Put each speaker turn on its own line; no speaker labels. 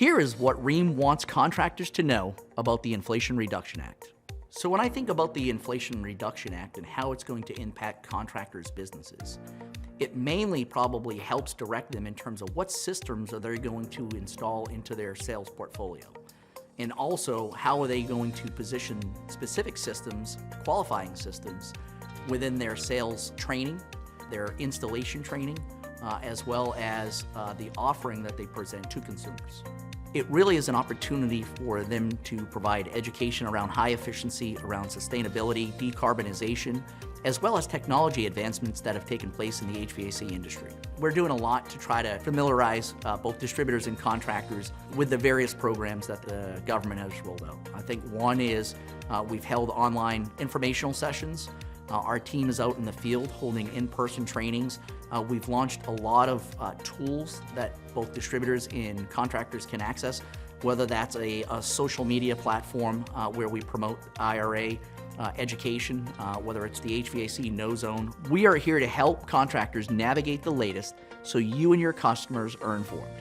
Here is what Rheem wants contractors to know about the Inflation Reduction Act. So when I think about the Inflation Reduction Act and how it's going to impact contractors' businesses, it mainly probably helps direct them in terms of what systems are they going to install into their sales portfolio. And also, how are they going to position specific systems, qualifying systems, within their sales training, their installation training, as well as the offering that they present to consumers. It really is an opportunity for them to provide education around high efficiency, around sustainability, decarbonization, as well as technology advancements that have taken place in the HVAC industry. We're doing a lot to try to familiarize both distributors and contractors with the various programs that the government has rolled out. I think one is we've held online informational sessions. Our team is out in the field holding in-person trainings. We've launched a lot of tools that both distributors and contractors can access, whether that's a social media platform where we promote IRA education, whether it's the HVAC No Zone. We are here to help contractors navigate the latest so you and your customers are informed.